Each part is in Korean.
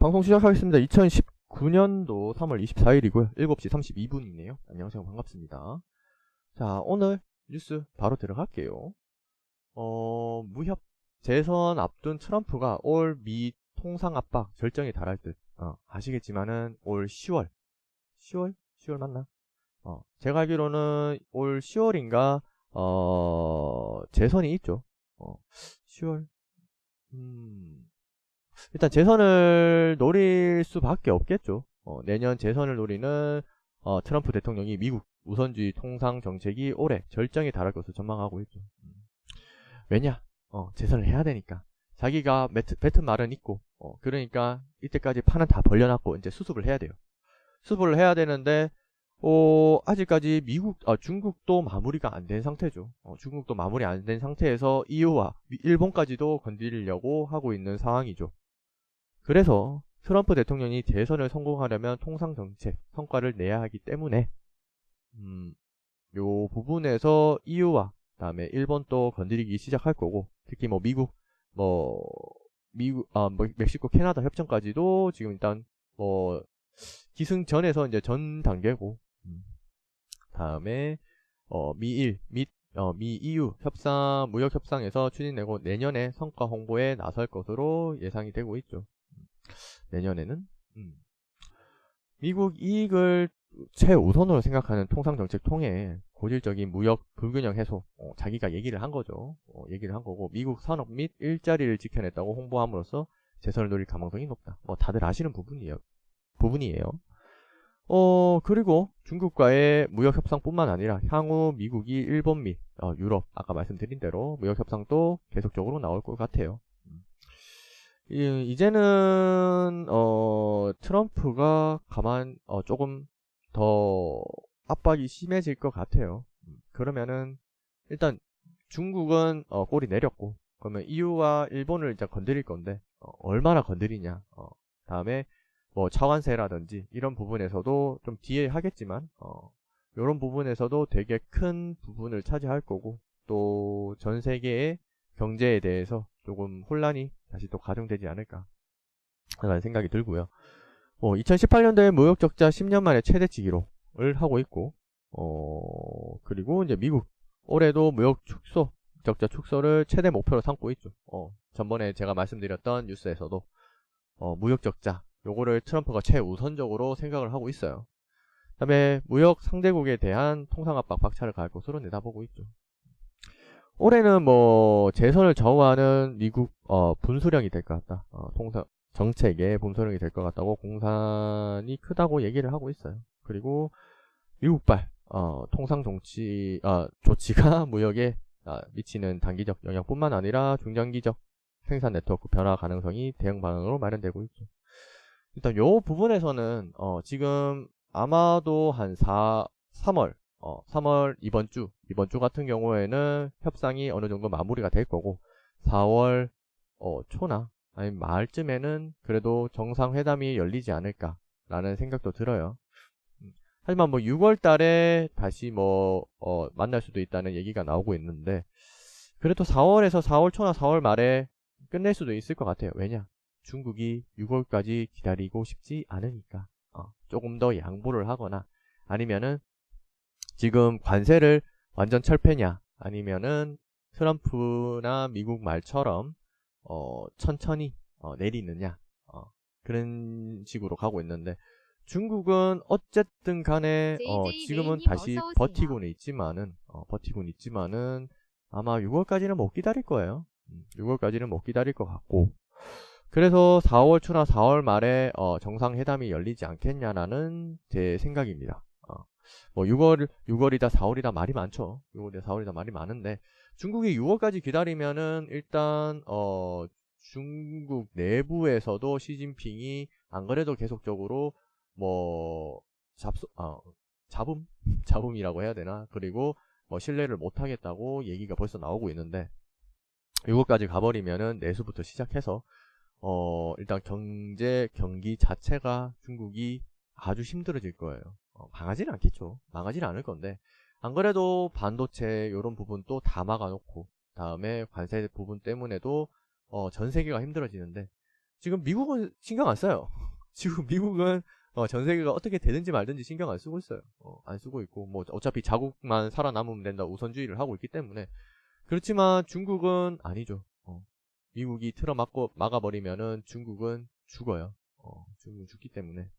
방송 시작하겠습니다. 2019년도 3월 24일이고요. 7시 32분이네요. 안녕하세요. 반갑습니다. 자, 오늘 뉴스 바로 들어갈게요. 무협 재선 앞둔 트럼프가 올 미 통상 압박 절정에 달할 듯. 아시겠지만은 올 10월 10월 맞나? 제가 알기로는 올 10월인가 재선이 있죠. 10월 일단 재선을 노릴 수밖에 없겠죠. 내년 재선을 노리는 트럼프 대통령이 미국 우선주의 통상 정책이 올해 절정에 달할 것으로 전망하고 있죠. 왜냐? 재선을 해야 되니까. 자기가 뱉은 말은 있고, 그러니까 이때까지 판은 다 벌려놨고 이제 수습을 해야 돼요. 수습을 해야 되는데 아직까지 중국도 마무리가 안 된 상태죠. 중국도 마무리 안 된 상태에서 EU와 일본까지도 건드리려고 하고 있는 상황이죠. 그래서 트럼프 대통령이 재선을 성공하려면 통상정책 성과를 내야 하기 때문에 요 부분에서 EU와 그다음에 일본도 건드리기 시작할 거고, 특히 멕시코, 캐나다 협정까지도 지금 일단 기승전에서 이제 전 단계고, 다음에 미일 및 미 EU 무역 협상에서 추진되고 내년에 성과 홍보에 나설 것으로 예상이 되고 있죠. 내년에는 미국 이익을 최우선으로 생각하는 통상정책 통해 고질적인 무역 불균형 해소, 자기가 얘기를 한 거죠. 얘기를 한 거고, 미국 산업 및 일자리를 지켜냈다고 홍보함으로써 재선을 노릴 가능성이 높다. 다들 아시는 부분이에요. 그리고 중국과의 무역 협상뿐만 아니라 향후 미국이 일본 및 유럽, 아까 말씀드린 대로 무역 협상도 계속적으로 나올 것 같아요. 이제는 트럼프가 조금 더 압박이 심해질 것 같아요. 그러면은 일단 중국은 꼬리 내렸고, 그러면 EU와 일본을 이제 건드릴 건데 얼마나 건드리냐. 다음에 차관세라든지 이런 부분에서도 좀 뒤에 하겠지만 이런 부분에서도 되게 큰 부분을 차지할 거고, 또 전 세계의 경제에 대해서 조금 혼란이 다시 또 가중되지 않을까 라는 생각이 들고요. 2018년도에 무역 적자 10년 만에 최대치 기록을 하고 있고, 그리고 이제 미국 올해도 무역 적자 축소를 최대 목표로 삼고 있죠. 전번에 제가 말씀드렸던 뉴스에서도 무역 적자 요거를 트럼프가 최우선적으로 생각을 하고 있어요. 그 다음에 무역 상대국에 대한 통상 압박 박차를 가할 것으로 내다보고 있죠. 올해는 재선을 좌우하는 미국 분수령이 될 것 같다. 통상 정책의 분수령이 될 것 같다고 공산이 크다고 얘기를 하고 있어요. 그리고 미국발 통상 조치가 무역에 미치는 단기적 영향뿐만 아니라 중장기적 생산 네트워크 변화 가능성이 대응 방향으로 마련되고 있죠. 일단 요 부분에서는 지금 아마도 한 3월 이번 주 같은 경우에는 협상이 어느 정도 마무리가 될 거고, 4월 초나 아니면 말쯤에는 그래도 정상회담이 열리지 않을까라는 생각도 들어요. 하지만 6월 달에 다시 만날 수도 있다는 얘기가 나오고 있는데, 그래도 4월에서 4월 초나 4월 말에 끝낼 수도 있을 것 같아요. 왜냐? 중국이 6월까지 기다리고 싶지 않으니까. 조금 더 양보를 하거나, 아니면은 지금 관세를 완전 철폐냐, 아니면은 트럼프나 미국 말처럼 천천히 내리느냐, 그런 식으로 가고 있는데, 중국은 어쨌든 간에 지금은 다시 버티고는 있지만은 아마 6월까지는 못 기다릴 거예요. 6월까지는 못 기다릴 것 같고, 그래서 4월 초나 4월 말에 정상회담이 열리지 않겠냐라는 제 생각입니다. 6월이다 4월이다 말이 많죠. 6월이다 4월이다 말이 많은데, 중국이 6월까지 기다리면은 일단 중국 내부에서도 시진핑이 안 그래도 계속적으로 잡음이라고 해야 되나? 그리고 신뢰를 못 하겠다고 얘기가 벌써 나오고 있는데, 6월까지 가버리면은 내수부터 시작해서 일단 경기 자체가 중국이 아주 힘들어질 거예요. 망하지는 않겠죠. 망하지는 않을 건데, 안 그래도 반도체 요런 부분 또 다 막아놓고, 다음에 관세 부분 때문에도 전 세계가 힘들어지는데, 지금 미국은 신경 안 써요. 지금 미국은 전 세계가 어떻게 되든지 말든지 신경 안 쓰고 있어요. 안 쓰고 있고 뭐 어차피 자국만 살아남으면 된다 우선주의를 하고 있기 때문에. 그렇지만 중국은 아니죠. 미국이 막아버리면은 중국은 죽어요. 중국은 죽기 때문에.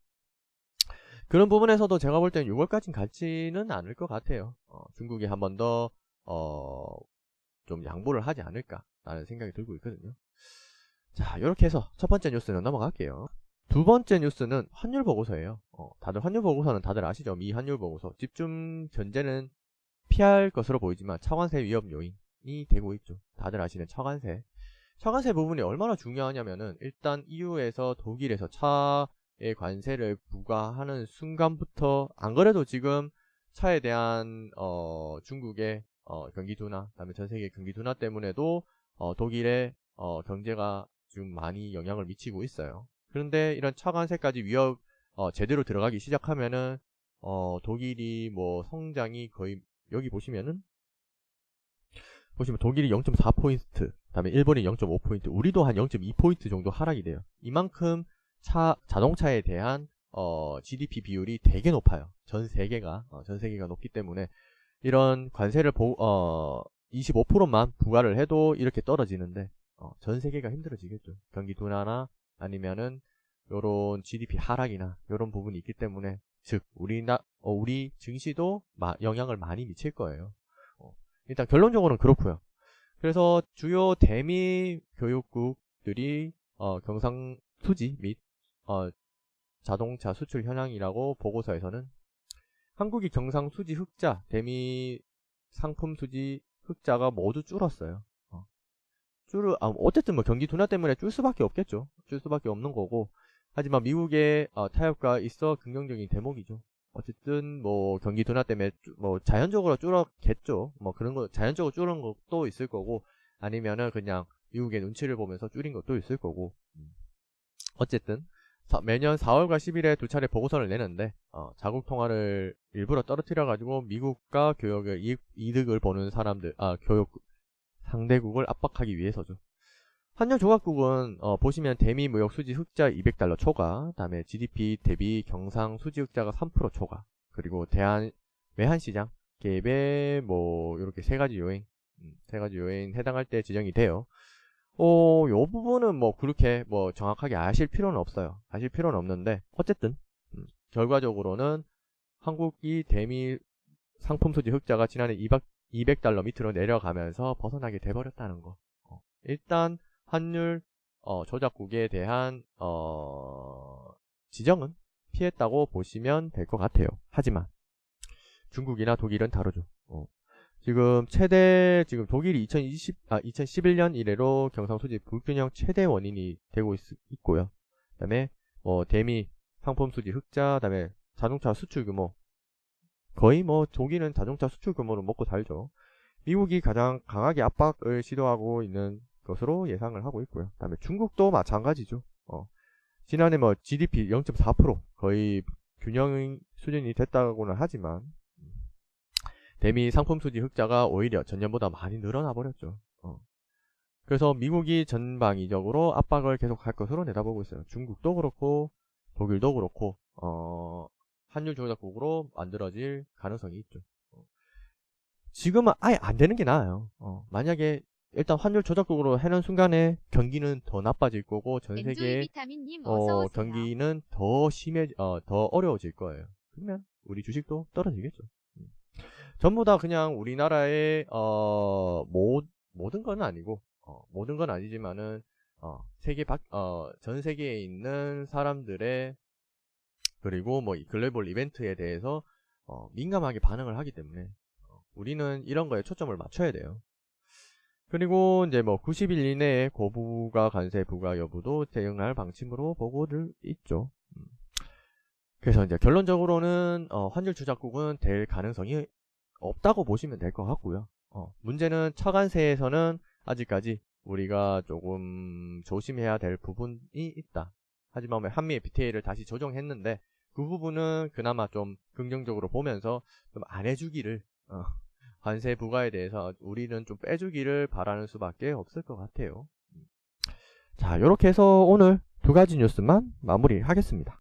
그런 부분에서도 제가 볼 때는 6월까지는 갈지는 않을 것 같아요. 중국이 한 번 더, 좀 양보를 하지 않을까라는 생각이 들고 있거든요. 자, 이렇게 해서 첫 번째 뉴스는 넘어갈게요. 두 번째 뉴스는 환율 보고서예요. 다들 환율 보고서는 다들 아시죠? 미 환율 보고서. 집중 견제는 피할 것으로 보이지만 차관세 위협 요인이 되고 있죠. 다들 아시는 차관세. 차관세 부분이 얼마나 중요하냐면은 일단 EU에서 독일에서 차의 관세를 부과하는 순간부터 안 그래도 지금 차에 대한 중국의 경기 둔화, 그다음에 전 세계 경기 둔화 때문에도 독일의 경제가 지금 많이 영향을 미치고 있어요. 그런데 이런 차관세까지 위협 제대로 들어가기 시작하면은 독일이 뭐 성장이 거의 여기 보시면 독일이 0.4포인트, 그다음에 일본이 0.5포인트, 우리도 한 0.2포인트 정도 하락이 돼요. 이만큼 자동차에 대한 GDP 비율이 되게 높아요. 전 세계가 높기 때문에 이런 관세를 25%만 부과를 해도 이렇게 떨어지는데 전 세계가 힘들어지겠죠. 경기 둔화나 아니면은 요런 GDP 하락이나 요런 부분이 있기 때문에 즉 우리 증시도 영향을 많이 미칠 거예요. 일단 결론적으로는 그렇고요. 그래서 주요 대미 교육국들이 경상수지 및 자동차 수출 현황이라고 보고서에서는 한국이 경상수지 흑자, 대미 상품수지 흑자가 모두 줄었어요. 어쨌든 뭐 경기 둔화 때문에 줄 수밖에 없겠죠. 줄 수밖에 없는 거고. 하지만 미국의 타협과 있어 긍정적인 대목이죠. 어쨌든 뭐 경기 둔화 때문에 뭐 자연적으로 줄었겠죠. 뭐 그런 거 자연적으로 줄은 것도 있을 거고 아니면은 그냥 미국의 눈치를 보면서 줄인 것도 있을 거고. 어쨌든 매년 4월과 10일에 두 차례 보고서를 내는데 자국 통화를 일부러 떨어뜨려 가지고 미국과 교역을 이득을 보는 사람들 교역 상대국을 압박하기 위해서죠. 환율 조각국은 보시면 대미 무역 수지 흑자 200달러 초과, 다음에 GDP 대비 경상 수지 흑자가 3% 초과, 그리고 대한 외환시장 갭에 뭐 이렇게 세 가지 요인 해당할 때 지정이 돼요. 요 부분은 뭐 그렇게 뭐 정확하게 아실 필요는 없어요. 아실 필요는 없는데 어쨌든 결과적으로는 한국이 대미 상품 수지 흑자가 지난해 200달러 밑으로 내려가면서 벗어나게 돼버렸다는 거. 일단 환율 조작국에 대한 지정은 피했다고 보시면 될 것 같아요. 하지만 중국이나 독일은 다르죠. 지금 독일이 2011년 이래로 경상수지 불균형 최대 원인이 되고 있고요. 그다음에 대미 상품 수지 흑자, 그다음에 자동차 수출 규모 거의 뭐 독일은 자동차 수출 규모로 먹고 살죠. 미국이 가장 강하게 압박을 시도하고 있는 것으로 예상을 하고 있고요. 그다음에 중국도 마찬가지죠. 지난해 뭐 GDP 0.4% 거의 균형 수준이 됐다고는 하지만 대미 상품 수지 흑자가 오히려 전년보다 많이 늘어나 버렸죠. 그래서 미국이 전방위적으로 압박을 계속 할 것으로 내다보고 있어요. 중국도 그렇고 독일도 그렇고 환율 조작국으로 만들어질 가능성이 있죠. 지금은 아예 안 되는 게 나아요. 만약에 일단 환율 조작국으로 해는 순간에 경기는 더 나빠질 거고 전 세계의 경기는 더 어려워질 거예요. 그러면 우리 주식도 떨어지겠죠. 전부 다 그냥 우리나라의 모든 건 아니고 모든 건 아니지만은 전 세계에 있는 사람들의 그리고 뭐 글로벌 이벤트에 대해서 민감하게 반응을 하기 때문에 우리는 이런 거에 초점을 맞춰야 돼요. 그리고 이제 뭐 90일 이내에 고부가 관세 부과 여부도 대응할 방침으로 보고를 있죠. 그래서 이제 결론적으로는 환율 조작국은 될 가능성이 없다고 보시면 될 것 같고요. 문제는 차관세에서는 아직까지 우리가 조금 조심해야 될 부분이 있다. 하지만 한미 FTA를 다시 조정했는데 그 부분은 그나마 좀 긍정적으로 보면서 좀 안 해주기를 관세 부과에 대해서 우리는 좀 빼주기를 바라는 수밖에 없을 것 같아요. 자, 이렇게 해서 오늘 두 가지 뉴스만 마무리하겠습니다.